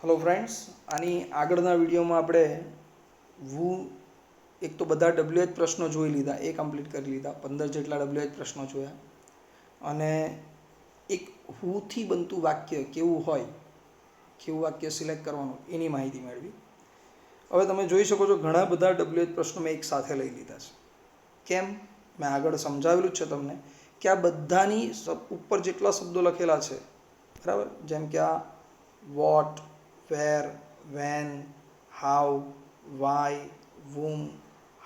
Hello friends, આની આગળના વિડીયોમાં આપણે વુ એક તો બધા WH પ્રશ્નો જોઈ લીધા, એ કમ્પ્લીટ કરી લીધા, 15 જેટલા WH પ્રશ્નો જોયા અને એક હુથી બનતું વાક્ય કેવું હોય, કેવું વાક્ય સિલેક્ટ કરવાનું એની માહિતી મેળવી. હવે તમે જોઈ શકો છો ઘણા બધા WH પ્રશ્નો મેં એક સાથે લઈ લીધા છે. કેમ? મેં આગળ સમજાવેલું જ છે તમને કે આ બધાની ઉપર જેટલા શબ્દો લખેલા છે, બરાબર, જેમ કે આ what, where, when, how, why, whom,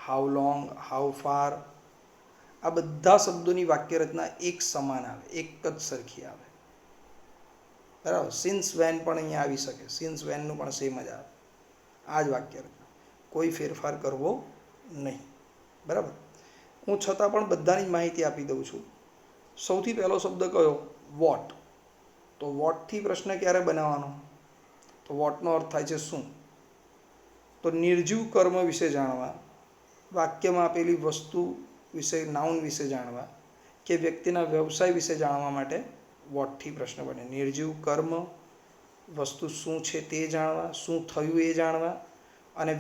how long, how far, આ બધા શબ્દોની વાક્ય રચના એક સમાન આવે, એક જ સરખી આવે, બરાબર. સિન્સ વેન પણ અહીંયા આવી શકે, સિન્સ વેનનું પણ સેમ જ આવે. આ જ વાક્ય રચના, કોઈ ફેરફાર કરવો નહીં, બરાબર. હું છતાં પણ બધાની જ માહિતી આપી દઉં છું. સૌથી પહેલો શબ્દ કયો? વોટ. તો વોટથી પ્રશ્ન ક્યારે બનાવવાનો? તો વોટનો અર્થ થાય છે શું. તો નિર્જીવ કર્મ વિશે જાણવા, વાક્યમાં આપેલી વસ્તુ વિશે, નાઉન વિશે જાણવા કે વ્યક્તિના વ્યવસાય વિશે જાણવા માટે વોટથી પ્રશ્ન બને. નિર્જીવ કર્મ, વસ્તુ શું છે તે જાણવા, શું થયું એ જાણવા અને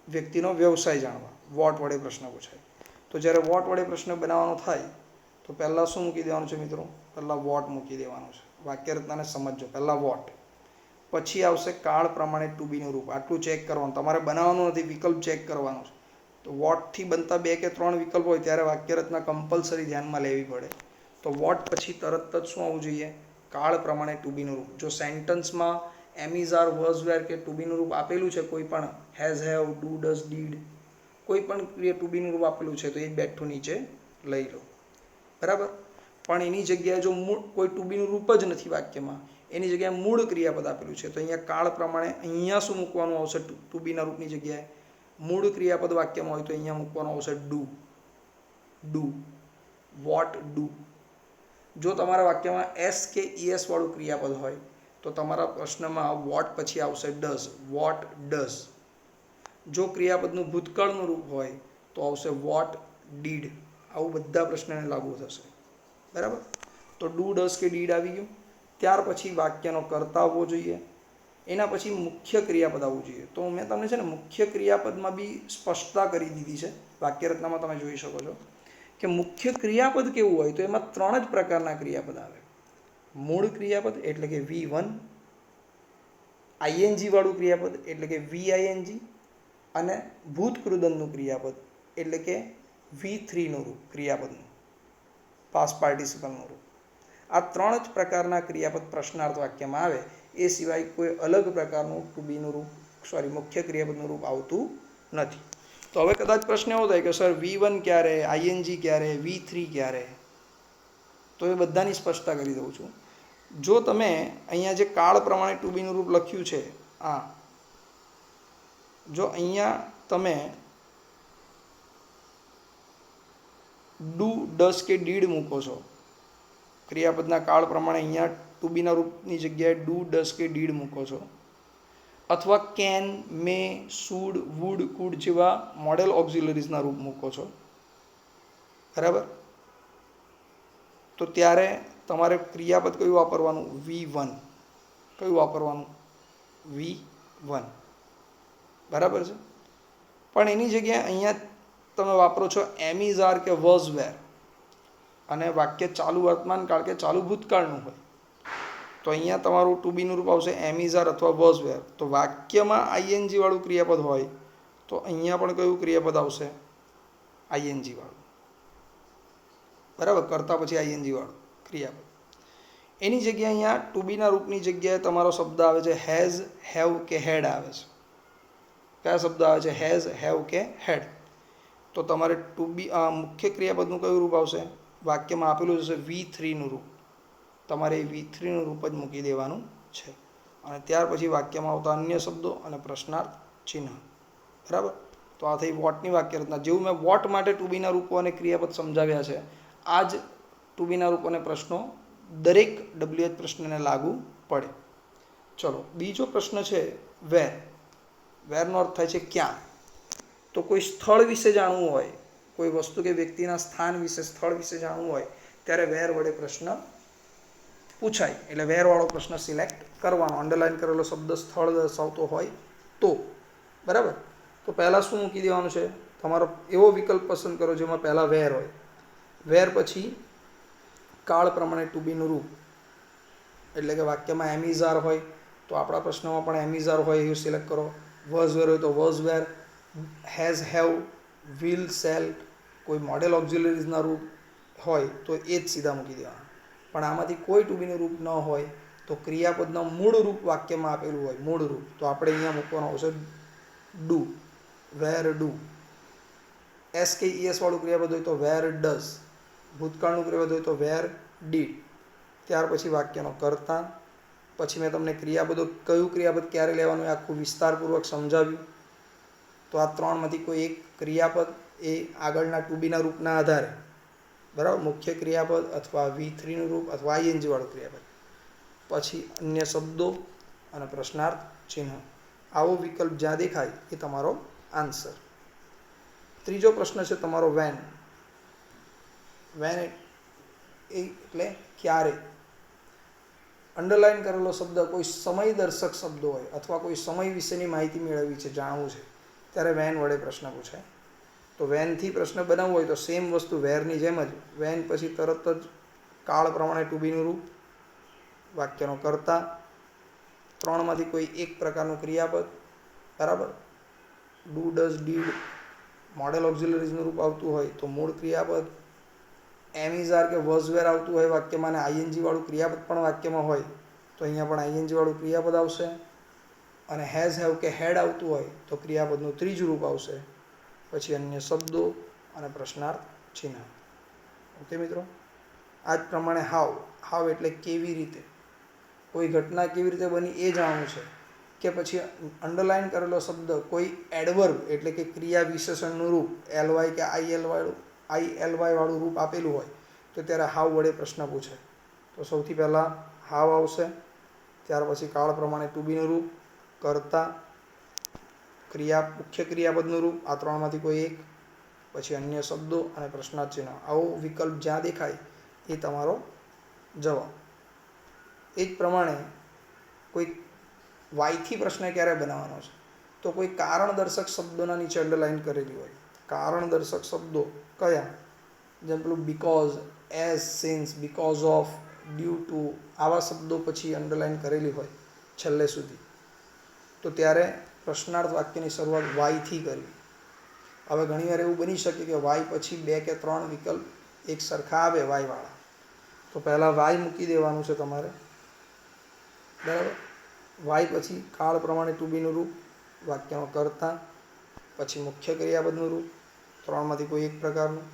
વ્યક્તિનો વ્યવસાય જાણવા વોટ વડે પ્રશ્ન પૂછાય. તો જ્યારે વોટ વડે પ્રશ્ન બનાવવાનો થાય તો પહેલાં શું મૂકી દેવાનું છે મિત્રો? પહેલાં વોટ મૂકી દેવાનું છે. વાક્ય રચનાને સમજો. પહેલાં વોટ, પછી આવશે કાળ પ્રમાણે ટુ બીનું રૂપ. આટલું ચેક કરવાનું, તમારે બનાવવાનું નથી, વિકલ્પ ચેક કરવાનો છે. તો વોટથી બનતા 2 કે 3 વિકલ્પ હોય ત્યારે વાક્ય રચના કમ્પલસરી ધ્યાનમાં લેવી પડે. તો વોટ પછી તરત જ શું આવવું જોઈએ? કાળ પ્રમાણે ટુ બીનું રૂપ. જો સેન્ટન્સમાં એમિઝ આર, વોઝ, વેર કે ટુ બીનું રૂપ આપેલું છે, કોઈ પણ has, have, do, does, did, કોઈ પણ ટુ બીનું રૂપ આપેલું છે તો એ બેઠું નીચે લઈ લો, બરાબર. પણ એની જગ્યાએ જો મૂળ કોઈ ટુ બીનું રૂપ જ નથી વાક્યમાં, એની જગ્યાએ મૂળ ક્રિયાપદ આપેલું છે, તો અહીંયા કાળ પ્રમાણે અહીંયા શું મૂકવાનું આવશે? ટુ બીના રૂપની જગ્યાએ મૂળ ક્રિયાપદ વાક્યમાં હોય તો અહીંયા મૂકવાનું આવશે ડુ. Do, what do. જો તમારા વાક્યમાં એસ કે ઈએસ વાળું ક્રિયાપદ હોય તો તમારા પ્રશ્નમાં વોટ પછી આવશે ડઝ, વોટ ડઝ. જો ક્રિયાપદનું ભૂતકાળનું રૂપ હોય તો આવશે વોટ ડીડ. આવું બધા પ્રશ્નને લાગુ થશે, બરાબર. તો ડુ, ડઝ કે ડીડ આવી ગયું. ત્યાર પછી વાક્યનો કર્તા આવવો જોઈએ, એના પછી મુખ્ય ક્રિયાપદ આવવું જોઈએ. તો મેં તમને છે ને મુખ્ય ક્રિયાપદમાં બી સ્પષ્ટતા કરી દીધી છે. વાક્ય રચનામાં તમે જોઈ શકો છો કે મુખ્ય ક્રિયાપદ કેવું હોય તો એમાં 3 જ પ્રકારના ક્રિયાપદ આવે. મૂળ ક્રિયાપદ એટલે કે V1, આઈએનજી વાળું ક્રિયાપદ એટલે કે VING અને ભૂતકૃદંતનું ક્રિયાપદ એટલે કે V3નું રૂપ, ક્રિયાપદનું પાસ્ટ પાર્ટિસિપલનું રૂપ. આ 3 જ પ્રકારના ક્રિયાપદ પ્રશ્નાર્થ વાક્યમાં આવે. એ સિવાય કોઈ અલગ પ્રકારનું ટુ બીનું રૂપ, મુખ્ય ક્રિયાપદનું રૂપ આવતું નથી. તો હવે કદાચ પ્રશ્ન એવો થાય કે સર V1 ક્યારે, આઈએનજી ક્યારે, V3 ક્યારે? તો એ બધાની સ્પષ્ટતા કરી દઉં છું. જો તમે અહીંયા જે કાળ પ્રમાણે ટુ બીનું રૂપ લખ્યું છે, જો અહીંયા તમે ડુ, ડઝ કે ડીડ મૂકો છો, ક્રિયાપદના કાળ પ્રમાણે અહીંયા ટુ બીના રૂપની જગ્યાએ ડુ, ડઝ કે ડીડ મૂકો છો, અથવા can, may, should, would, could જેવા મોડેલ ઓક્ઝિલરીઝના રૂપ મૂકો છો, બરાબર. તો ત્યારે તમારે ક્રિયાપદ કયું વાપરવાનું? V1. કયું વાપરવાનું? V1, બરાબર છે. પણ એની જગ્યાએ અહીંયા તમે વાપરો છો એમિઝ આર કે વોઝ વેર અને વાક્ય ચાલુ વર્તમાન કાળ કે ચાલુ ભૂતકાળનું હોય તો અહીંયા તમારું ટુ બીનું રૂપ આવશે એમિઝ આર અથવા વોઝ વેર. તો વાક્યમાં આઈએનજી વાળું ક્રિયાપદ હોય તો અહીંયા પણ કયું ક્રિયાપદ આવશે? આઈએનજી વાળું, બરાબર. કરતા પછી આઈએનજી વાળું ક્રિયાપદ. એની જગ્યાએ અહીંયા ટુ બીના રૂપની જગ્યાએ તમારો શબ્દ આવે છે હેઝ, હેવ કે હેડ આવે છે. કયા શબ્દ આવે છે? હેઝ, હેવ કે હેડ. તો તમારે ટુ બી મુખ્ય ક્રિયાપદનું કયું રૂપ આવશે? વાક્યમાં આપેલું જશે V3નું રૂપ. તમારે એ V3નું રૂપ જ મૂકી દેવાનું છે અને ત્યાર પછી વાક્યમાં આવતા અન્ય શબ્દો અને પ્રશ્નાર્થ ચિહ્ન, બરાબર. તો આ થઈ વોટની વાક્ય રચના. જેવું મેં વોટ માટે ટુ બીના રૂપો અને ક્રિયાપદ સમજાવ્યા છે, આ જ ટુ બીના રૂપ અને પ્રશ્નો દરેક WH પ્રશ્નને લાગુ પડે. ચલો, બીજો પ્રશ્ન છે વેર. વેરનો અર્થ થાય છે ક્યાં. તો કોઈ સ્થળ વિશે જાણવું હોય, કોઈ વસ્તુ કે વ્યક્તિના સ્થાન વિશે, સ્થળ વિશે જાણવું હોય ત્યારે વેર વડે પ્રશ્ન પૂછાય એટલે વેરવાળો પ્રશ્ન સિલેક્ટ કરવાનો. અંડરલાઇન કરેલો શબ્દ સ્થળ દર્શાવતો હોય તો, બરાબર. તો પહેલાં શું મૂકી દેવાનું છે, તમારો એવો વિકલ્પ પસંદ કરો જેમાં પહેલાં વેર હોય. વેર પછી કાળ પ્રમાણે ટુ બીનું રૂપ, એટલે કે વાક્યમાં એમ ઇઝ આર હોય તો આપણા પ્રશ્નમાં પણ એમ ઇઝ આર હોય એવું સિલેક્ટ કરો. વોઝ વેર હોય તો was wear, has have, will cell, કોઈ મોડેલ ઓક્ઝિલરીઝના રૂપ હોય તો એ જ સીધા મૂકી દેવાના. પણ આમાંથી કોઈ ટુ બીનું રૂપ ન હોય તો ક્રિયાપદનું મૂળ રૂપ વાક્યમાં આપેલું હોય, મૂળ રૂપ, તો આપણે અહીંયા મૂકવાનું આવશે ડુ, વેર ડુ. SKES વાળું ક્રિયાપદ હોય તો વેર ડઝ, ભૂતકાળનું ક્રિયાપદ હોય તો વેર ડીડ. ત્યાર પછી વાક્યનો કર્તા, પછી મેં તમને ક્રિયાપદો કયું ક્રિયાપદ ક્યારે લેવાનું એ આખું વિસ્તારપૂર્વક સમજાવ્યું. તો આ ત્રણમાંથી કોઈ એક ક્રિયાપદ એ આગળના ટુ બીના રૂપના આધારે, બરાબર, મુખ્ય ક્રિયાપદ અથવા V3નું રૂપ અથવા ING વાળું ક્રિયાપદ, પછી અન્ય શબ્દો અને પ્રશ્નાર્થ ચિહ્ન. આવો વિકલ્પ જ્યાં દેખાય એ તમારો આન્સર. ત્રીજો પ્રશ્ન છે તમારો વેન. વેન એટલે ક્યારે. અંડરલાઇન કરેલો શબ્દ કોઈ સમય દર્શક શબ્દો હોય અથવા કોઈ સમય વિશેની માહિતી મેળવવી છે, જાણવું છે, ત્યારે વેન વડે પ્રશ્ન પૂછાય. તો વેનથી પ્રશ્ન બનાવવો હોય તો સેમ વસ્તુ વેરની જેમ જ વેન પછી તરત જ કાળ પ્રમાણે ટુ બીનું રૂપ, વાક્યનો કર્તા, ત્રણમાંથી કોઈ એક પ્રકારનું ક્રિયાપદ, બરાબર, ડુ ડઝ ડીડ, મોડેલ ઓક્ઝિલરીઝનું રૂપ આવતું હોય તો મૂળ ક્રિયાપદ, એમ ઇઝ આર કે વોઝ વેર આવતું હોય વાક્યમાં અને ING વાળું ક્રિયાપદ પણ વાક્યમાં હોય તો અહીંયા પણ ING વાળું ક્રિયાપદ આવશે. અને હેઝ હેવ કે હેડ આવતું હોય તો ક્રિયાપદનું ત્રીજું રૂપ આવશે. પછી અન્ય શબ્દો અને પ્રશ્નાર્થ ચિહ્ન. ઓકે મિત્રો, આ જ પ્રમાણે હાવ. હાવ એટલે કેવી રીતે, કોઈ ઘટના કેવી રીતે બની એ જાણવું છે. કે પછી અંડરલાઇન કરેલો શબ્દ કોઈ એડવર્બ એટલે કે ક્રિયા વિશેષણનું રૂપ LY કે ILY વાળું રૂપ આપેલું હોય તો ત્યારે હાવ વડે પ્રશ્ન પૂછે. તો સૌથી પહેલાં હાવ આવશે, ત્યાર પછી કાળ પ્રમાણે ટુ બીનું રૂપ, કર્તા, મુખ્ય ક્રિયાપદનું રૂપ, આ ત્રણમાંથી કોઈ એક, પછી અન્ય શબ્દો અને પ્રશ્નાર્થ ચિહ્ન. આવો વિકલ્પ જ્યાં દેખાય એ તમારો જવાબ. એ જ પ્રમાણે કોઈ વાયથી પ્રશ્ન ક્યારે બનાવવાનો છે, તો કોઈ કારણ દર્શક શબ્દોના નીચે અંડરલાઇન કરેલી હોય. કારણ દર્શક શબ્દો કયા, જેમ પેલું because, as, since, because of, due to, આવા શબ્દો પછી અંડરલાઇન કરેલી હોય છેલ્લે સુધી, તો ત્યારે પ્રશ્નાર્થ વાક્યની શરૂઆત વાયથી કરવી. હવે ઘણીવાર એવું બની શકે કે વાય પછી 2 કે 3 વિકલ્પ એક સરખા આવે વાયવાળા, તો પહેલાં વાય મૂકી દેવાનું છે તમારે, બરાબર. વાય પછી કાળ પ્રમાણે ટુ બીનું રૂપ, વાક્યનો કર્તા, પછી મુખ્ય ક્રિયાપદનું રૂપ, ત્રણમાંથી કોઈ એક પ્રકારનું,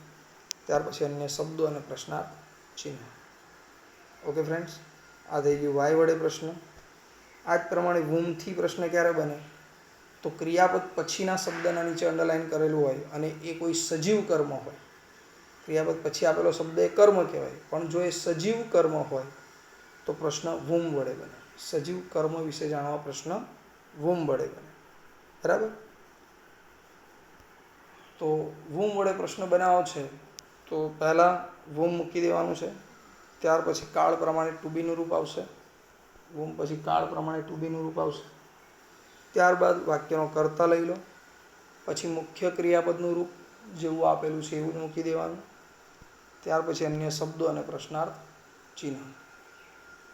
ત્યાર પછી અન્ય શબ્દો અને પ્રશ્નાર્થ ચિહ્ન. ઓકે ફ્રેન્ડ્સ, આ થઈ ગયું વાય વડે પ્રશ્ન. આ જ પ્રમાણે વુમથી પ્રશ્ન ક્યારે બને, તો ક્રિયાપદ પછીના શબ્દના નીચે અંડરલાઇન કરેલું હોય અને એ કોઈ સજીવ કર્મ હોય. ક્રિયાપદ પછી આપેલો શબ્દ એ કર્મ કહેવાય, પણ જો એ સજીવ કર્મ હોય તો પ્રશ્ન વુમ વડે બને. સજીવ કર્મ વિશે જાણવા પ્રશ્ન વુમ વડે બને, બરાબર. તો વુમ વડે પ્રશ્ન બનાવો છે તો પહેલાં વુમ મૂકી દેવાનું છે, ત્યાર પછી કાળ પ્રમાણે ટુ બીનું રૂપ આવશે, વુમ પછી કાળ પ્રમાણે ટુ બીનું રૂપ આવશે, ત્યારબાદ વાક્યનો કર્તા લઈ લો, પછી મુખ્ય ક્રિયાપદનું રૂપ જેવું આપેલું છે એવું મૂકી દેવાનું, ત્યાર પછી અન્ય શબ્દો અને પ્રશ્નાર્થ ચિહ્ન.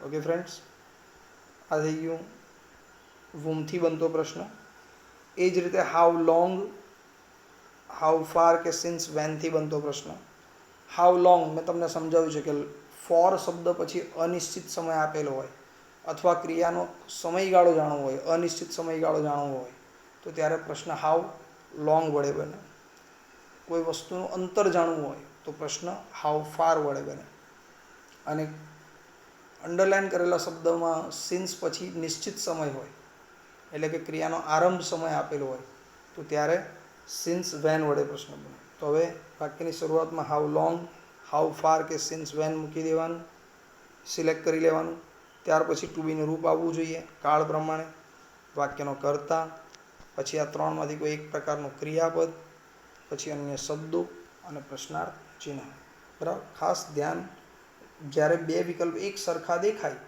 ઓકે ફ્રેન્ડ્સ, આ થઈ ગયું વુમથી બનતો પ્રશ્ન. એ જ રીતે હાઉ લોંગ, હાઉ ફાર કે સિન્સ વેનથી બનતો પ્રશ્ન. હાઉ લોંગ મેં તમને સમજાવ્યું છે કે ફોર શબ્દ પછી અનિશ્ચિત સમય આપેલો હોય અથવા ક્રિયાનો સમયગાળો જાણવો હોય, અનિશ્ચિત સમયગાળો જાણવો હોય તો ત્યારે પ્રશ્ન હાઉ લોંગ વડે બને. કોઈ વસ્તુનું અંતર જાણવું હોય તો પ્રશ્ન હાઉ ફાર વડે બને. અને અંડરલાઇન કરેલા શબ્દમાં સિન્સ પછી નિશ્ચિત સમય હોય એટલે કે ક્રિયાનો આરંભ સમય આપેલો હોય તો ત્યારે સિન્સ વેન વડે પ્રશ્ન બને. તો હવે વાક્યની શરૂઆતમાં હાઉ લોંગ, હાઉ ફાર કે સિન્સ વેન મૂકી દેવાનું, સિલેક્ટ કરી લેવાનું, ત્યાર પછી ટુ બીનું રૂપ આવવું જોઈએ કાળ પ્રમાણે, વાક્યનો કર્તા, પછી આ ત્રણમાંથી કોઈ એક પ્રકારનું ક્રિયાપદ, પછી અન્ય શબ્દો અને પ્રશ્નાર્થ ચિહ્ન. બરાબર, ખાસ ધ્યાન જ્યારે બે વિકલ્પ એક સરખા દેખાય,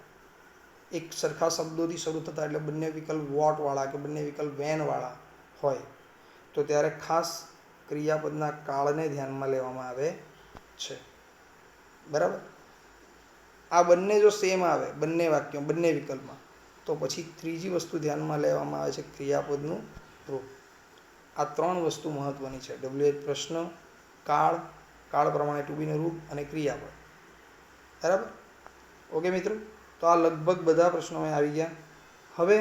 એક સરખા શબ્દોથી શરૂ થતા, એટલે બંને વિકલ્પ વોટવાળા કે બંને વિકલ્પ વેનવાળા હોય, તો ત્યારે ખાસ ક્રિયાપદના કાળને ધ્યાનમાં લેવામાં આવે છે. બરાબર. આ બંને જો સેમ આવે બંને વાક્યો બંને વિકલ્પમાં, તો પછી ત્રીજી વસ્તુ ધ્યાનમાં લેવામાં આવે છે ક્રિયાપદનું રૂપ. આ ત્રણ વસ્તુ મહત્વની છે: WH પ્રશ્ન, કાળ, કાળ પ્રમાણે ટુ બીનું રૂપ અને ક્રિયાપદ. બરાબર. ઓકે મિત્રો, તો આ લગભગ બધા પ્રશ્નો આવી ગયા. હવે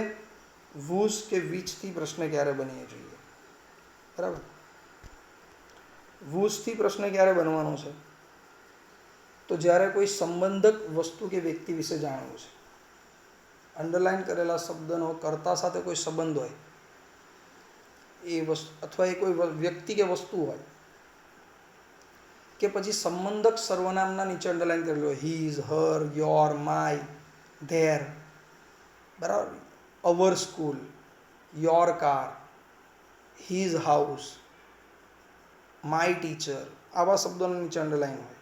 વુઝ કે વિચથી પ્રશ્ન ક્યારે બનવો જોઈએ? બરાબર. વુઝથી પ્રશ્ન ક્યારે બનવાનો છે? તો જ્યારે કોઈ સંબંધક વસ્તુ કે વ્યક્તિ વિશે જાણવું છે. અંડરલાઇન કરેલા શબ્દનો કર્તા સાથે કોઈ સંબંધ હોય, એ વસ્તુ અથવા એ કોઈ વ્યક્તિ કે વસ્તુ હોય, કે પછી સંબંધક સર્વનામના નીચે અંડરલાઇન કરેલું હોય, his, her, your, my, their. બરાબર. Our school, your car, his house, my teacher, આવા શબ્દોના નીચે અંડરલાઇન હોય.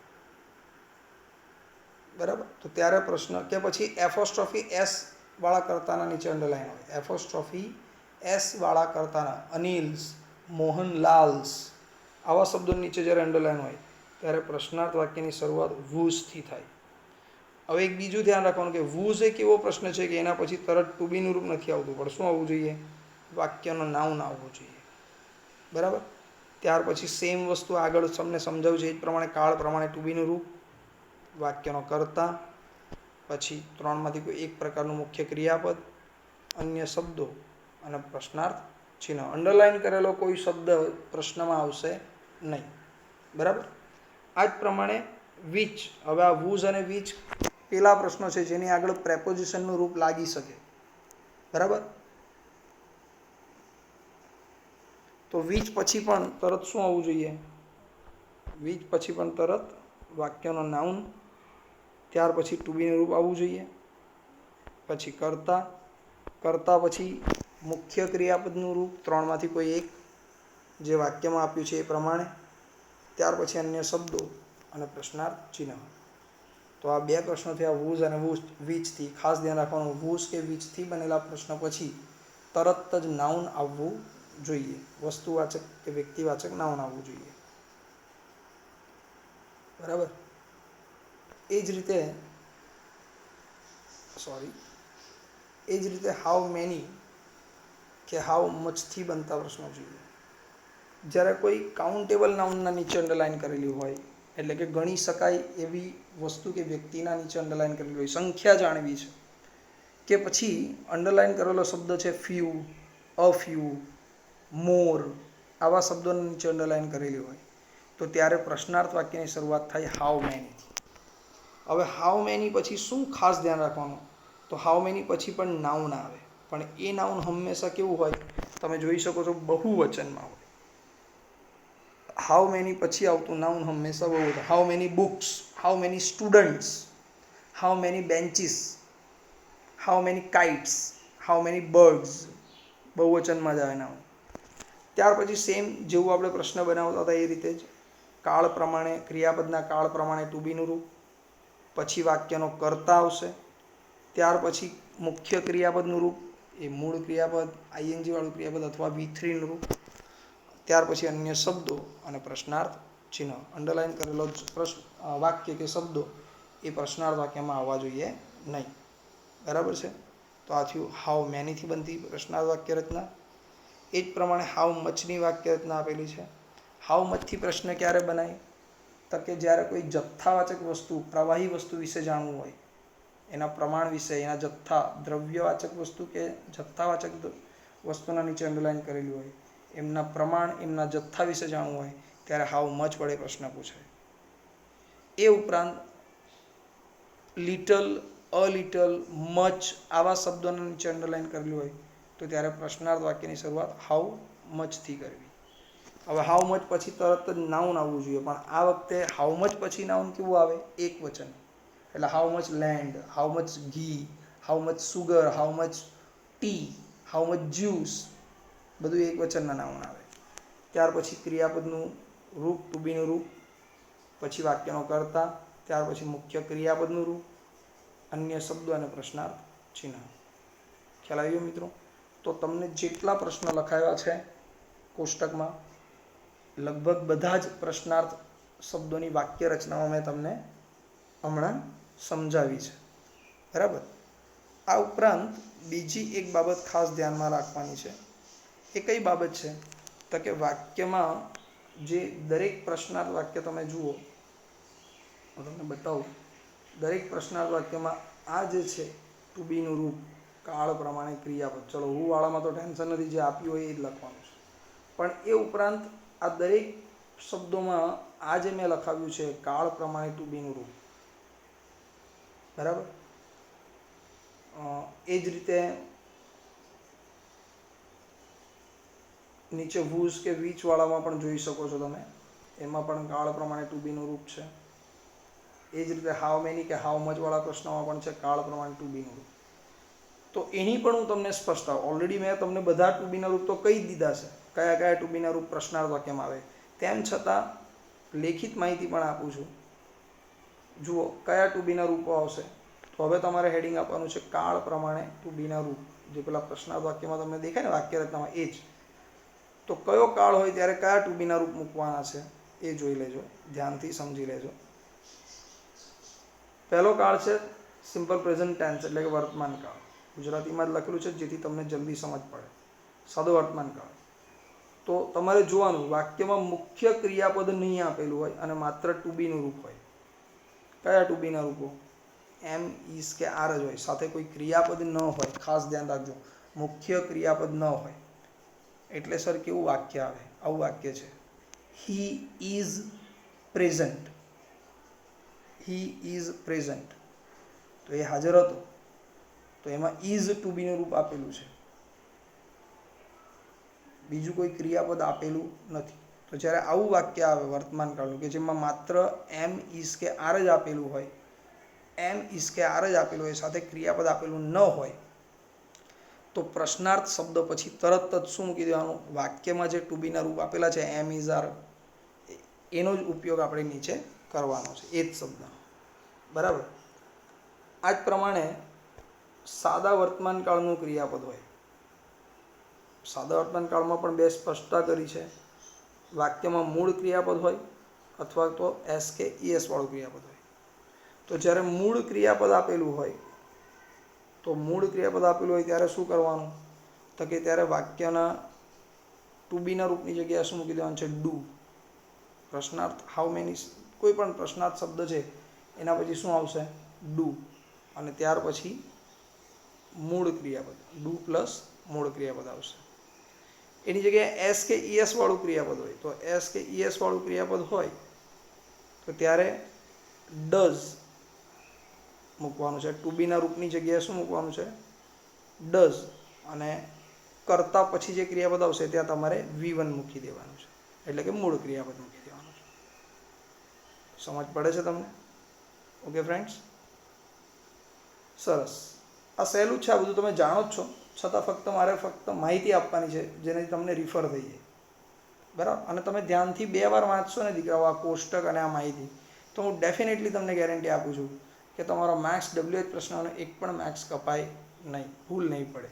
બરાબર. તો ત્યારે પ્રશ્ન, કે પછી એફોસ્ટ્રોફી એસ વાળા કર્તાના નીચે અંડરલાઇન હોય, એફોસ્ટ્રોફી એસ વાળા કર્તાના, અનિલ્સ, મોહનલાલ્સ, આવા શબ્દોની નીચે જ્યારે અંડરલાઇન હોય, ત્યારે પ્રશ્નાર્થ વાક્યની શરૂઆત વુઝથી થાય. હવે એક બીજું ધ્યાન રાખવાનું કે વુઝ એક એવો પ્રશ્ન છે કે એના પછી તરત ટુ બીનું રૂપ નથી આવતું, પણ શું આવવું જોઈએ? વાક્યનો નાઉન આવવું જોઈએ. બરાબર. ત્યાર પછી સેમ વસ્તુ આગળ તમને સમજાવ્યું છે એ જ પ્રમાણે કાળ પ્રમાણે ટુ બીનું રૂપ, વાક્યનો કર્તા, પછી ત્રણમાંથી કોઈ એક પ્રકારનું મુખ્ય ક્રિયાપદ, અન્ય શબ્દો અને પ્રશ્નાર્થ ચિહ્ન. અંડરલાઇન કરેલો કોઈ શબ્દ પ્રશ્નમાં આવશે નહીં. બરાબર. આ જ પ્રમાણે વિચ. હવે આ વુઝ અને વિચ પેલા પ્રશ્નો છે જેની આગળ પ્રેપોઝિશનનું રૂપ લાગી શકે. બરાબર. તો વિચ પછી પણ તરત શું આવવું જોઈએ? વિચ પછી પણ તરત વાક્યનો નાઉન, ત્યાર પછી ટુ બીનું રૂપ આવવું જોઈએ, પછી કર્તા, કર્તા પછી મુખ્ય ક્રિયાપદનું રૂપ, ત્રણમાંથી કોઈ એક જે વાક્યમાં આપ્યું છે એ પ્રમાણે, ત્યાર પછી અન્ય શબ્દો અને પ્રશ્નાર્થ ચિહ્ન. તો આ બે પ્રશ્નો થયા વુઝ અને વિચથી. ખાસ ધ્યાન રાખવાનું, વુઝ કે વિચથી બનેલા પ્રશ્ન પછી તરત જ નાઉન આવવું જોઈએ, વસ્તુવાચક કે વ્યક્તિવાચક નાઉન આવવું જોઈએ. બરાબર. એ જ રીતે હાઉ મેની કે હાઉ મચથી બનતા પ્રશ્નો જોઈએ. જ્યારે કોઈ કાઉન્ટેબલ નાઉનના નીચે અંડરલાઇન કરેલી હોય, એટલે કે ગણી શકાય એવી વસ્તુ કે વ્યક્તિના નીચે અંડરલાઇન કરેલી હોય, સંખ્યા જાણવી છે, કે પછી અંડરલાઇન કરેલો શબ્દ છે ફ્યુ, અ ફ્યુ, મોર, આવા શબ્દોના નીચે અંડરલાઇન કરેલી હોય, તો ત્યારે પ્રશ્નાર્થ વાક્યની શરૂઆત થાય હાઉ મેનીથી. હવે હાઉ મેની પછી શું ખાસ ધ્યાન રાખવાનું? તો હાઉ મેની પછી પણ નાઉન આવે, પણ એ નાઉન હંમેશા કેવું હોય? તમે જોઈ શકો છો બહુવચનમાં હોય. હાઉ મેની પછી આવતું નાઉન હંમેશા બહુવચન. How many books, how many students, how many benches, how many kites, how many birds, બહુવચનમાં જ આવે નાઉન. ત્યાર પછી સેમ જેવું આપણે પ્રશ્ન બનાવતા હતા એ રીતે જ કાળ પ્રમાણે, ક્રિયાપદના કાળ પ્રમાણે ટુ બીનું રૂપ, પછી વાક્યનો કર્તા આવશે, ત્યાર પછી મુખ્ય ક્રિયાપદનું રૂપ, એ મૂળ ક્રિયાપદ, આઈએનજી વાળું ક્રિયાપદ અથવા V3નું રૂપ, ત્યાર પછી અન્ય શબ્દો અને પ્રશ્નાર્થ ચિહ્ન. અંડરલાઇન કરેલો વાક્ય કે શબ્દો એ પ્રશ્નાર્થ વાક્યમાં આવવા જોઈએ નહીં. બરાબર છે. તો આ થયું હાઉ મેનીથી બનતી પ્રશ્નાર્થ વાક્ય રચના. એ જ પ્રમાણે હાઉ મચની વાક્ય રચના આપેલી છે. હાઉ મચથી પ્રશ્ન ક્યારે બનાય? તો કે જ્યારે કોઈ જથ્થાવાચક વસ્તુ, પ્રવાહી વસ્તુ વિશે જાણવું હોય, એના પ્રમાણ વિશે, એના જથ્થા, દ્રવ્યવાચક વસ્તુ કે જથ્થાવાચક વસ્તુના નીચે અંડરલાઇન કરેલી હોય, એમના પ્રમાણ, એમના જથ્થા વિશે જાણવું હોય, ત્યારે હાઉ મચ વડે પ્રશ્ન પૂછાય. એ ઉપરાંત લિટલ, અ લિટલ, મચ આવા શબ્દોના નીચે અંડરલાઇન કરેલું હોય, તો ત્યારે પ્રશ્નાર્થ વાક્યની શરૂઆત હાઉ મચથી કરવી. હવે હાઉ મચ પછી તરત જ નાઉન આવવું જોઈએ, પણ આ વખતે હાઉ મચ પછી નાઉન કેવું આવે? એક વચન. એટલે how much land, how much ghee, how much sugar, how much tea, how much juice, બધું એક વચનના નાઉન આવે. ત્યાર પછી ક્રિયાપદનું રૂપ, ટુ બીનું રૂપ, પછી વાક્યનો કર્તા, ત્યાર પછી મુખ્ય ક્રિયાપદનું રૂપ, અન્ય શબ્દો અને પ્રશ્નાર્થ ચિહ્ન. ખ્યાલ આવ્યો મિત્રો? તો તમને જેટલા પ્રશ્ન લખાયા છે કોષ્ટકમાં લગભગ બધા જ પ્રશ્નાર્થ શબ્દોની વાક્ય રચનાઓ મેં તમને હમણાં સમજાવી છે. બરાબર. આ ઉપરાંત બીજી એક બાબત ખાસ ધ્યાનમાં રાખવાની છે. એ કઈ બાબત છે? તો કે વાક્યમાં જે દરેક પ્રશ્નાર્થ વાક્ય તમે જુઓ, હું તમને બતાવું. દરેક પ્રશ્નાર્થ વાક્યમાં આ જે છે ટુ બીનું રૂપ, કાળ પ્રમાણે ક્રિયાપદ, ચલો હું વાળામાં તો ટેન્શન નથી, જે આપ્યું હોય એ જ લખવાનું છે. પણ એ ઉપરાંત આ દરેક શબ્દોમાં આ જે મેં લખાવ્યું છે કાળ પ્રમાણે ટુ બીનું રૂપ, બરાબર. એ જ રીતે નીચે વૂઝ કે વીચ વાળામાં પણ જોઈ શકો છો તમે, એમાં પણ કાળ પ્રમાણે ટુ બીનું રૂપ છે. એ જ રીતે હાઉ મેની કે હાઉ મચ વાળા પ્રશ્નોમાં પણ છે કાળ પ્રમાણે ટુ બીનું રૂપ. તો એની પણ હું તમને સ્પષ્ટતા, ઓલરેડી મેં તમને બધા ટુ બીના રૂપ તો કહી જ દીધા છે, કયા કયા ટુ બીના રૂપ પ્રશ્નાર્થ વાક્યમાં આવે. તેમ છતાં લેખિત માહિતી પણ આપું છું. જુઓ કયા ટુ બીના રૂપો આવશે. તો હવે તમારે હેડિંગ આપવાનું છે કાળ પ્રમાણે ટુ બીના રૂપ, જે પેલા પ્રશ્નાર્થ વાક્યમાં તમને દેખાય ને વાક્ય રચનામાં એ જ. તો કયો કાળ હોય ત્યારે કયા ટુ બીના રૂપ મૂકવાના છે એ જોઈ લેજો, ધ્યાનથી સમજી લેજો. પહેલો કાળ છે સિમ્પલ પ્રેઝન્ટ ટેન્સ, એટલે કે વર્તમાન કાળ. ગુજરાતીમાં જ લખેલું છે જેથી તમને જલ્દી સમજ પડે. સાદો વર્તમાન કાળ. તો તમારે જોવાનું વાક્યમાં મુખ્ય ક્રિયાપદ નહીં આપેલું હોય અને માત્ર ટુ બીનું રૂપ હોય. કયા two Bina Rupo? M, is કે આર જ હોય, સાથે કોઈ ક્રિયાપદ ન હોય. ખાસ ધ્યાન રાખજો, મુખ્ય ક્રિયાપદ ન હોય એટલે સર કેવું વાક્ય આવે? આવું વાક્ય છે, he is present. He is present, તો એ હાજર હતો, તો એમાં ઇઝ ટુ બીનું રૂપ આપેલું છે, બીજું કોઈ ક્રિયાપદ આપેલું નથી. તો જ્યારે આવું વાક્ય આવે વર્તમાન કાળનું કે જેમાં માત્ર એમ, ઇઝ કે આર જ આપેલું હોય, એમ, ઇઝ કે આર જ આપેલું હોય, સાથે ક્રિયાપદ આપેલું ન હોય, તો પ્રશ્નાર્થ શબ્દ પછી તરત જ શું મૂકી દેવાનું? વાક્યમાં જે ટુ બીના રૂપ આપેલા છે એમ, ઇઝ, આર, એનો જ ઉપયોગ આપણે નીચે કરવાનો છે, એ જ શબ્દ. બરાબર. આ જ પ્રમાણે સાદા વર્તમાન કાળનું ક્રિયાપદ હોય. સાદા વર્તમાન કાળમાં પણ બે સ્પષ્ટતા કરી છે. વાક્યમાં મૂળ ક્રિયાપદ હોય અથવા તો એસ કે ઈએસ વાળું ક્રિયાપદ હોય. તો જ્યારે મૂળ ક્રિયાપદ આપેલું હોય, તો મૂળ ક્રિયાપદ આપેલું હોય ત્યારે શું કરવાનું? તો કે ત્યારે વાક્યના ટુ બીના રૂપની જગ્યાએ શું મૂકી દેવાનું છે? ડુ. પ્રશ્નાર્થ હાઉ મેની, કોઈ પણ પ્રશ્નાર્થ શબ્દ છે એના પછી શું આવશે? ડુ. અને ત્યાર પછી મૂળ ક્રિયાપદ, ડુ પ્લસ મૂળ ક્રિયાપદ આવશે. એની જગ્યાએ એસ કે ઈએસ વાળું ક્રિયાપદ હોય, તો એસ કે ઈએસ વાળું ક્રિયાપદ હોય તો ત્યારે ડઝ મૂકવાનું છે. ટુ બીના રૂપની જગ્યાએ શું મૂકવાનું છે? ડઝ. અને કરતા પછી જે ક્રિયાપદ આવશે ત્યાં તમારે V1 મૂકી દેવાનું છે, એટલે કે મૂળ ક્રિયાપદ મૂકી દેવાનું છે. સમજ પડે છે તમને? ઓકે ફ્રેન્ડ્સ, સરસ. આ સહેલું છે, આ બધું તમે જાણો જ છો, છતાં મારે ફક્ત માહિતી આપવાની છે જેનાથી તમને રિફર થઈ જાય. બરાબર. અને તમે ધ્યાનથી 2 વાર વાંચશો ને દીકરાઓ આ કોષ્ટક અને આ માહિતી, તો હું ડેફિનેટલી તમને ગેરંટી આપું છું કે તમારો મેથ્સ WH પ્રશ્નોનો એક પણ માર્ક્સ કપાય નહીં, ભૂલ નહીં પડે,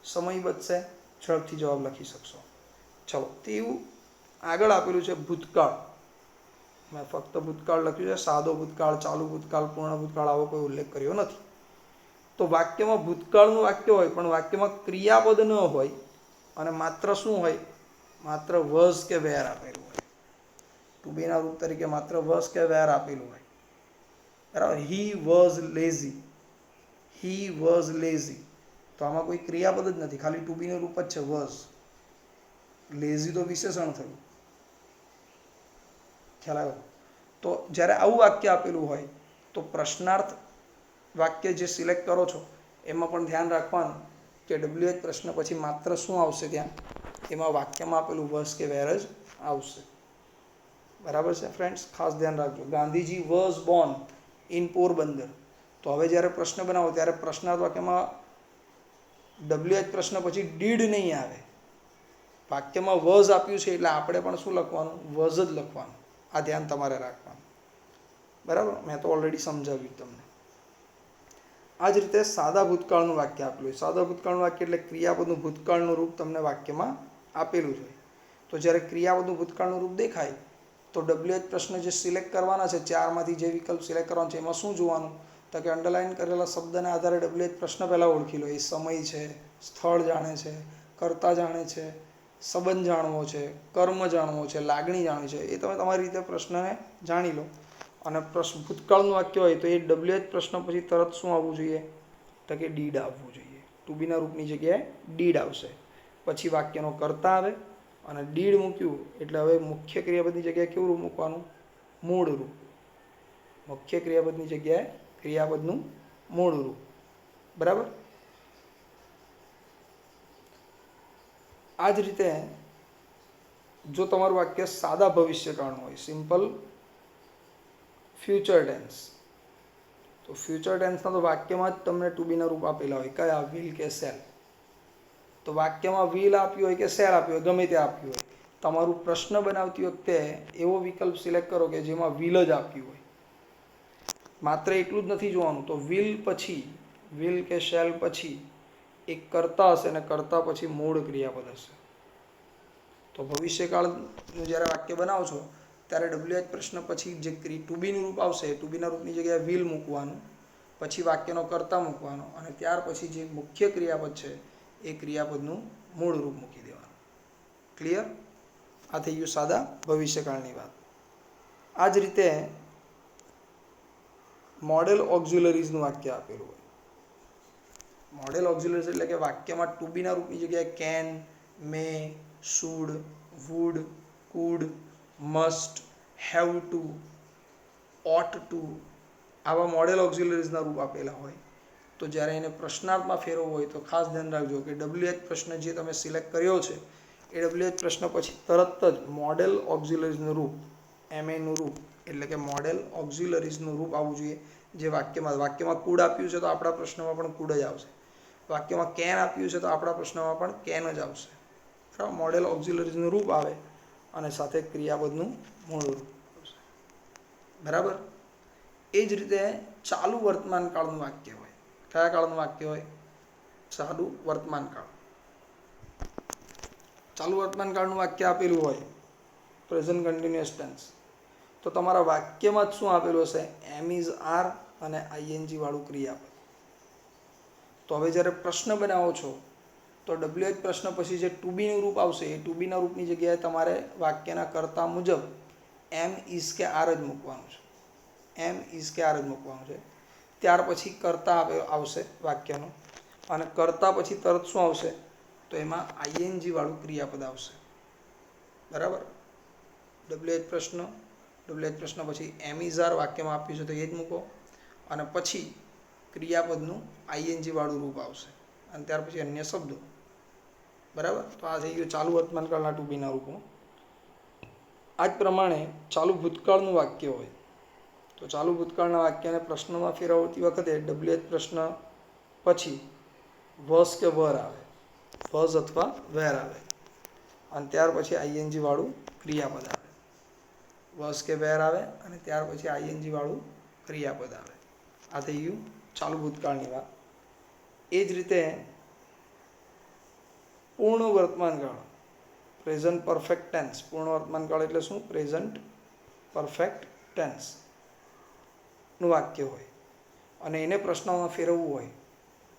સમય બચશે, ઝડપથી જવાબ લખી શકશો. ચલો, તેવું આગળ આપેલું છે ભૂતકાળ. મેં ફક્ત ભૂતકાળ લખ્યું છે, સાદો ભૂતકાળ, ચાલુ ભૂતકાળ, પૂર્ણ ભૂતકાળ, આવો કોઈ ઉલ્લેખ કર્યો નથી. તો વાક્યમાં ભૂતકાળનું વાક્ય હોય પણ વાક્યમાં ક્રિયાપદ ન હોય અને માત્ર શું હોય? માત્ર વોઝ કે વેર આપેલું હોય. ટુ બીના રૂપ તરીકે માત્ર વોઝ કે વેર આપેલું હોય. બરાબર. He was lazy, he was lazy, તો આમાં કોઈ ક્રિયાપદ જ નથી, ખાલી ટુ બીનું રૂપ જ છે વોઝ. લેઝી તો વિશેષણ થયું. ખ્યાલ આવ્યો? તો જ્યારે આવું વાક્ય આપેલું હોય તો પ્રશ્નાર્થ વાક્ય જે સિલેક્ટ કરો છો એમાં પણ ધ્યાન રાખવાનું કે WH પ્રશ્ન પછી માત્ર શું આવશે? ત્યાં એમાં વાક્યમાં આપેલું વોઝ કે વેર જ આવશે. બરાબર છે ફ્રેન્ડ્સ? ખાસ ધ્યાન રાખજો. Gandhiji was Born in Porbandar. તો હવે જ્યારે પ્રશ્ન બનાવો ત્યારે પ્રશ્નાર્થ વાક્યમાં WH પ્રશ્ન પછી ડીડ નહીં આવે, વાક્યમાં વોઝ આપ્યું છે એટલે આપણે પણ શું લખવાનું? વોઝ જ લખવાનું. આ ધ્યાન તમારે રાખવાનું. બરાબર, મેં તો ઓલરેડી સમજાવ્યું તમને. આ જ રીતે સાદા ભૂતકાળનું વાક્ય આપેલું હોય. સાદા ભૂતકાળનું વાક્ય એટલે ક્રિયાપદનું ભૂતકાળનું રૂપ તમને વાક્યમાં આપેલું છે. તો જ્યારે ક્રિયાપદનું ભૂતકાળનું રૂપ દેખાય તો WH પ્રશ્ન જે સિલેક્ટ કરવાના છે, ચારમાંથી જે વિકલ્પ સિલેક્ટ કરવાનો છે એમાં શું જોવાનું, તો કે અંડરલાઇન કરેલા શબ્દના આધારે WH પ્રશ્ન પહેલાં ઓળખી લો. એ સમય છે, સ્થળ જાણે છે, કર્તા જાણે છે, સંબંધ જાણવો છે, કર્મ જાણવો છે, લાગણી જાણવી છે. એ તમે તમારી રીતે પ્રશ્નને જાણી લો. અને ભૂતકાળનું વાક્ય હોય તો એ WH પ્રશ્ન પછી તરત શું આવવું જોઈએ, તો કે ડીડ આવવું જોઈએ. ટુ બીના રૂપની જગ્યાએ ડીડ આવશે. પછી વાક્યનો કર્તા આવે અને ડીડ મૂક્યું એટલે હવે મુખ્ય ક્રિયાપદની જગ્યાએ કેવું રૂપ મૂકવાનું, મૂળ રૂપ. મુખ્ય ક્રિયાપદની જગ્યાએ ક્રિયાપદનું મૂળ રૂપ. બરાબર. આ જ રીતે જો તમારું વાક્ય સાદા ભવિષ્યકાળનું હોય, સિમ્પલ ફ્યુચર ટેન્સ, તો ફ્યુચર ટેન્સના તો વાક્યમાં જ તમને ટુ બીના રૂપ આપેલા હોય. કયા, વિલ કે શેલ. તો વાક્યમાં વિલ આપ્યું હોય કે શેલ આપ્યું હોય, ગમે તે આપ્યું હોય, તમારું પ્રશ્ન બનાવતી વખતે એવો વિકલ્પ સિલેક્ટ કરો કે જેમાં વિલ જ આપ્યું હોય. માત્ર એટલું જ નથી જોવાનું, તો વિલ પછી, વિલ કે શેલ પછી એક કર્તા હશે અને કર્તા પછી મૂળ ક્રિયાપદ હશે. તો ભવિષ્યકાળનું જ્યારે વાક્ય બનાવો છો ત્યારે WH પ્રશ્ન પછી જે ટુ બીનું રૂપ આવશે, ટુ બીના રૂપની જગ્યાએ વિલ મૂકવાનું, પછી વાક્યનો કર્તા મૂકવાનો અને ત્યાર પછી જે મુખ્ય ક્રિયાપદ છે એ ક્રિયાપદનું મૂળ રૂપ મૂકી દેવાનું. ક્લિયર? આ થઈ ગયું સાદા ભવિષ્યકાળની વાત. આ જ રીતે મોડેલ ઓક્ઝિલરીઝનું વાક્ય આપેલું હોય. મોડેલ ઓક્ઝિલરીઝ એટલે કે વાક્યમાં ટુ બીના રૂપની જગ્યાએ can, may, should, would, could, must, have to, ought to આવા મોડેલ ઓક્ઝિલરીઝના રૂપ આપેલા હોય. તો જ્યારે એને પ્રશ્નાર્થમાં ફેરવવો હોય તો ખાસ ધ્યાન રાખજો કે WH પ્રશ્ન જે તમે સિલેક્ટ કર્યો છે એ WH પ્રશ્ન પછી તરત જ મોડેલ ઓક્ઝિલરીઝનું રૂપ, MAનું રૂપ એટલે કે મોડેલ ઓક્ઝિલરીઝનું રૂપ આવવું જોઈએ. જે વાક્યમાં કુડ આપ્યું છે તો આપણા પ્રશ્નમાં પણ કુડ જ આવશે. વાક્યમાં કેન આપ્યું છે તો આપણા પ્રશ્નમાં પણ કેન જ આવશે. બરાબર. મોડેલ ઓક્ઝિલરીઝનું રૂપ આવે અને સાથે ક્રિયાપદનું મૂળ રૂપ આવશે. બરાબર. એ જ રીતે ચાલુ વર્તમાન કાળનું વાક્ય હોય. કયા કાળનું વાક્ય હોય? ચાલુ વર્તમાન કાળ. ચાલુ વર્તમાન કાળનું વાક્ય આપેલું હોય પ્રેઝન્ટ કન્ટિન્યુઅસ ટેન્સ, તો તમારા વાક્યમાં જ શું આપેલું હશે? એમ ઇઝ, આર અને ING વાળું ક્રિયાપદ. તો હવે જ્યારે પ્રશ્ન બનાવો છો તો WH પ્રશ્ન પછી જે ટુ બીનું રૂપ આવશે એ ટુ બીના રૂપની જગ્યાએ તમારે વાક્યના કર્તા મુજબ એમ, ઇઝ કે આર જ મૂકવાનું છે. એમ, ઇઝ કે આર જ મૂકવાનું છે. ત્યાર પછી કર્તા આવશે વાક્યનો અને કર્તા પછી તરત શું આવશે? તો એમાં ING વાળું ક્રિયાપદ આવશે. બરાબર. WH પ્રશ્ન પછી એમ ઇઝ આર વાક્યમાં આપ્યું છે તો એ જ મૂકો અને પછી ક્રિયાપદનું ING વાળું રૂપ આવશે અને ત્યાર પછી અન્ય શબ્દો. બરાબર. તો આ થઈ ગયું ચાલુ વર્તમાન કાળના ટુ બીના રૂપો. આ જ પ્રમાણે ચાલુ ભૂતકાળનું વાક્ય હોય તો ચાલુ ભૂતકાળના વાક્યને પ્રશ્નમાં ફેરવતી વખતે WH પ્રશ્ન પછી વોઝ કે વર આવે, વોઝ અથવા વેર આવે અને ત્યાર પછી ING વાળું ક્રિયાપદ આવે. વોઝ કે વેર આવે અને ત્યાર પછી ING વાળું ક્રિયાપદ આવે. આ થઈ ગયું ચાલુ ભૂતકાળની વાત. એ જ રીતે પૂર્ણ વર્તમાન કાળ, પ્રેઝન્ટ પરફેક્ટ ટેન્સ. પૂર્ણ વર્તમાન કાળ એટલે શું? પ્રેઝન્ટ પરફેક્ટ ટેન્સ નું વાક્ય હોય અને એને પ્રશ્નમાં ફેરવવું હોય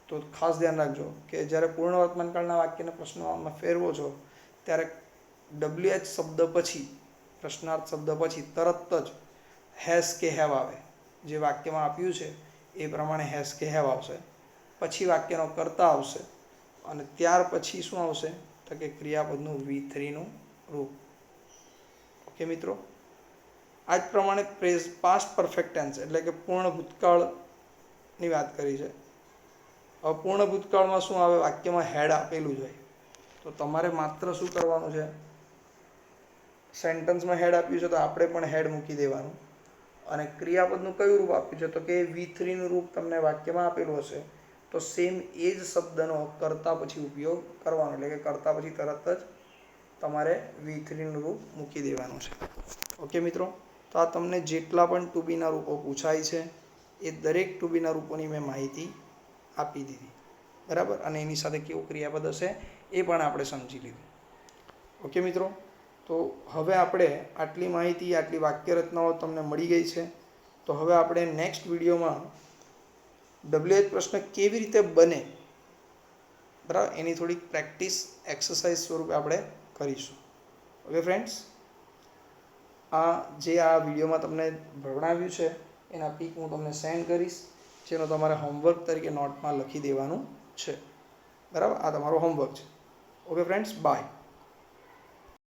તો ખાસ ધ્યાન રાખજો કે જ્યારે પૂર્ણ વર્તમાન કાળના વાક્યને પ્રશ્નમાં ફેરવો છો ત્યારે WH શબ્દ પછી, પ્રશ્નાર્થ શબ્દ પછી તરત જ હેઝ કે હેવ આવે. જે વાક્યમાં આપ્યું છે એ પ્રમાણે હેઝ કે હેવ આવશે. પછી વાક્યનો કર્તા આવશે અને ત્યાર પછી શું આવશે? તો કે ક્રિયાપદનું V3નું રૂપ. ઓકે મિત્રો. આ જ પ્રમાણે પાસ્ટ પરફેક્ટ ટેન્સ એટલે કે પૂર્ણ ભૂતકાળની વાત કરી છે. હવે પૂર્ણ ભૂતકાળમાં શું આવે? વાક્યમાં હેડ આપેલું જ હોય તો તમારે માત્ર શું કરવાનું છે? સેન્ટન્સમાં હેડ આપ્યું છે તો આપણે પણ હેડ મૂકી દેવાનું અને ક્રિયાપદનું કયું રૂપ આપ્યું છે? તો કે V3નું રૂપ તમને વાક્યમાં આપેલું હશે તો સેમ એ જ શબ્દનો કર્તા પછી ઉપયોગ કરવાનો એટલે કે કર્તા પછી તરત જ તમારે V3નું રૂપ મૂકી દેવાનું છે. ઓકે મિત્રો. તો આ તમને જેટલા પણ ટુ બીના રૂપો પૂછાય છે એ દરેક ટુ બીના રૂપોની મેં માહિતી આપી દીધી, બરાબર. અને એની સાથે કેવું ક્રિયાપદ હશે એ પણ આપણે સમજી લીધું. ઓકે મિત્રો, તો હવે આપણે આટલી માહિતી, આટલી વાક્ય રચનાઓ તમને મળી ગઈ છે. તો હવે આપણે નેક્સ્ટ વિડીયોમાં WH પ્રશ્ન કેવી રીતે બને, બરાબર, એની થોડીક પ્રેક્ટિસ એક્સરસાઇઝ સ્વરૂપે આપણે કરીશું. ઓકે ફ્રેન્ડ્સ, આ વિડીયોમાં તમને ભણાવ્યું છે એના પિક હું તમને સેન્ડ કરીશ, જેનો તમારે હોમવર્ક તરીકે નોટમાં લખી દેવાનું છે, બરાબર. આ તમારો હોમવર્ક છે. Okay friends, by.